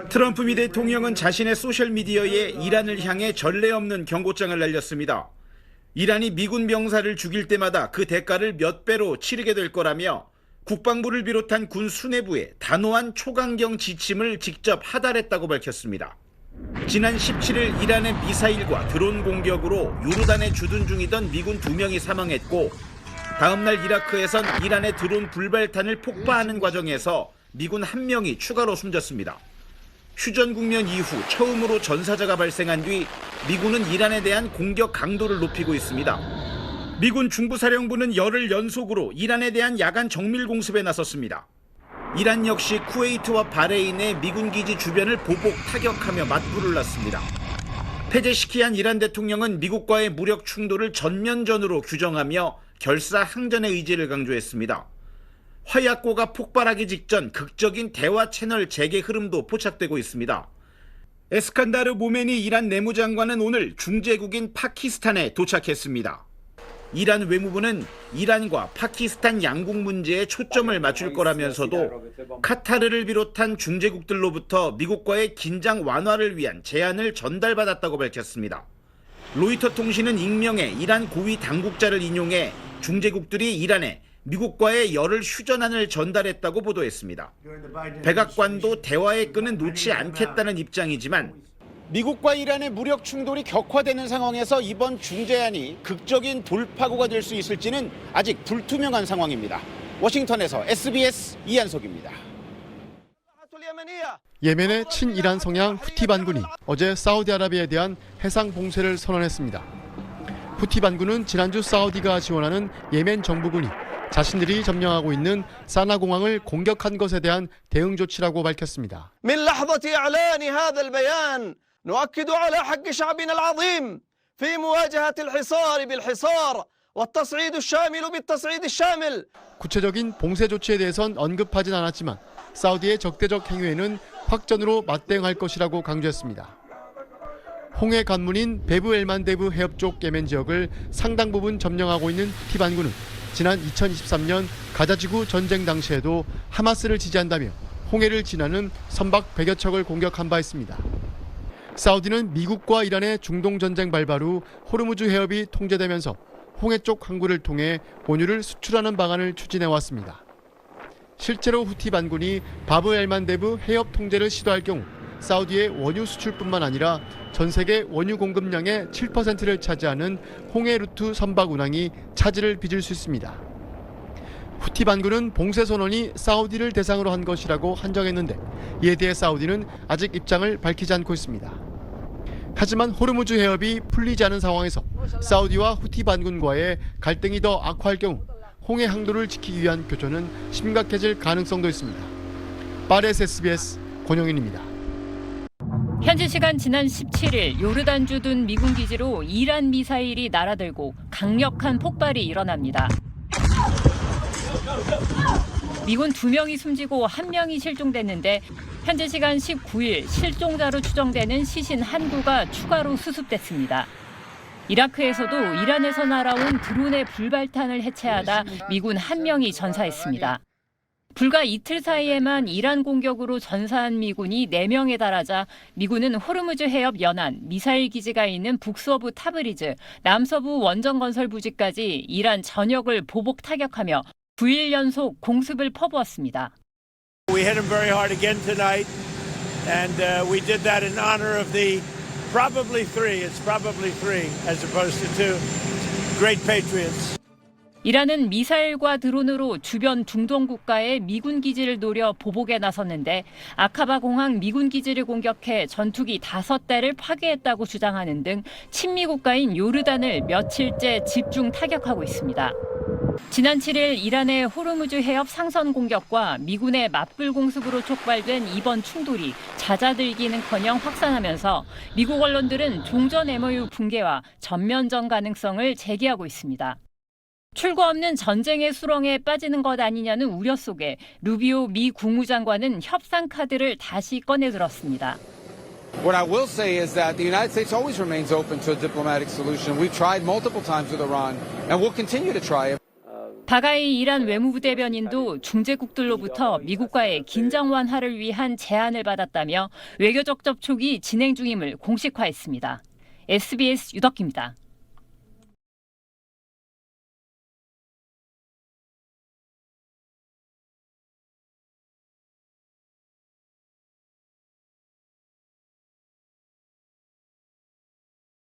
트럼프 미 대통령은 자신의 소셜미디어에 이란을 향해 전례 없는 경고장을 날렸습니다. 이란이 미군 병사를 죽일 때마다 그 대가를 몇 배로 치르게 될 거라며 국방부를 비롯한 군 수뇌부에 단호한 초강경 지침을 직접 하달했다고 밝혔습니다. 지난 17일 이란의 미사일과 드론 공격으로 요르단에 주둔 중이던 미군 2명이 사망했고 다음 날 이라크에선 이란의 드론 불발탄을 폭파하는 과정에서 미군 1명이 추가로 숨졌습니다. 휴전 국면 이후 처음으로 전사자가 발생한 뒤 미군은 이란에 대한 공격 강도를 높이고 있습니다. 미군 중부사령부는 열흘 연속으로 이란에 대한 야간 정밀 공습에 나섰습니다. 이란 역시 쿠웨이트와 바레인의 미군 기지 주변을 보복 타격하며 맞불을 놨습니다. 페제시키안 이란 대통령은 미국과의 무력 충돌을 전면전으로 규정하며 결사항전의 의지를 강조했습니다. 화약고가 폭발하기 직전 극적인 대화 채널 재개 흐름도 포착되고 있습니다. 에스칸다르 모메니 이란 내무장관은 오늘 중재국인 파키스탄에 도착했습니다. 이란 외무부는 이란과 파키스탄 양국 문제에 초점을 맞출 거라면서도 카타르를 비롯한 중재국들로부터 미국과의 긴장 완화를 위한 제안을 전달받았다고 밝혔습니다. 로이터 통신은 익명의 이란 고위 당국자를 인용해 중재국들이 이란에 미국과의 열흘 휴전안을 전달했다고 보도했습니다. 백악관도 대화의 끈은 놓지 않겠다는 입장이지만 미국과 이란의 무력 충돌이 격화되는 상황에서 이번 중재안이 극적인 돌파구가 될 수 있을지는 아직 불투명한 상황입니다. 워싱턴에서 SBS 이한석입니다. 예멘의 친이란 성향 후티 반군이 어제 사우디아라비아에 대한 해상 봉쇄를 선언했습니다. 후티 반군은 지난주 사우디가 지원하는 예멘 정부군이 자신들이 점령하고 있는 사나 공항을 공격한 것에 대한 대응 조치라고 밝혔습니다. من لحظة إعلان هذا البيان نؤكد على حق شعبنا العظيم في مواجهة الحصار بالحصار والتصعيد الشامل بالتصعيد الشامل. 구체적인 봉쇄 조치에 대해선 언급하진 않았지만 사우디의 적대적 행위에는 확전으로 맞대응할 것이라고 강조했습니다. 홍해 관문인 베브 엘만데브 해협 쪽 예멘 지역을 상당 부분 점령하고 있는 후티 반군은 지난 2023년 가자지구 전쟁 당시에도 하마스를 지지한다며 홍해를 지나는 선박 100여 척을 공격한 바 있습니다. 사우디는 미국과 이란의 중동 전쟁 발발 후 호르무즈 해협이 통제되면서 홍해 쪽 항구를 통해 원유를 수출하는 방안을 추진해왔습니다. 실제로 후티 반군이 바브 엘만데브 해협 통제를 시도할 경우 사우디의 원유 수출뿐만 아니라 전 세계 원유 공급량의 7%를 차지하는 홍해 루트 선박 운항이 차질을 빚을 수 있습니다. 후티 반군은 봉쇄 선언이 사우디를 대상으로 한 것이라고 한정했는데 이에 대해 사우디는 아직 입장을 밝히지 않고 있습니다. 하지만 호르무즈 해협이 풀리지 않은 상황에서 사우디와 후티 반군과의 갈등이 더 악화할 경우 홍해 항도를 지키기 위한 교전은 심각해질 가능성도 있습니다. 파레스 SBS 권영인입니다. 현지 시간 지난 17일 요르단 주둔 미군 기지로 이란 미사일이 날아들고 강력한 폭발이 일어납니다. 미군 2명이 숨지고 1명이 실종됐는데 현지 시간 19일 실종자로 추정되는 시신 한 구가 추가로 수습됐습니다. 이라크에서도 이란에서 날아온 드론의 불발탄을 해체하다 미군 1명이 전사했습니다. 불과 이틀 사이에만 이란 공격으로 전사한 미군이 4명에 달하자 미군은 호르무즈 해협 연안 미사일 기지가 있는 북서부 타브리즈, 남서부 원전 건설 부지까지 이란 전역을 보복 타격하며 9일 연속 공습을 퍼부었습니다. We hit them very hard again tonight, and we did that in honor of the probably three. It's probably three as opposed to two great patriots. 이란은 미사일과 드론으로 주변 중동 국가의 미군 기지를 노려 보복에 나섰는데 아카바 공항 미군 기지를 공격해 전투기 5대를 파괴했다고 주장하는 등 친미 국가인 요르단을 며칠째 집중 타격하고 있습니다. 지난 7일 이란의 호르무즈 해협 상선 공격과 미군의 맞불 공습으로 촉발된 이번 충돌이 잦아들기는커녕 확산하면서 미국 언론들은 종전 MOU 붕괴와 전면전 가능성을 제기하고 있습니다. 출구 없는 전쟁의 수렁에 빠지는 것 아니냐는 우려 속에 루비오 미 국무장관은 협상 카드를 다시 꺼내들었습니다. What I will say is that the United States always remains open to a diplomatic solution. We've tried multiple times with Iran, and we'll continue to try it. 바가이 이란 외무부 대변인도 중재국들로부터 미국과의 긴장 완화를 위한 제안을 받았다며 외교적 접촉이 진행 중임을 공식화했습니다. SBS 유덕기입니다.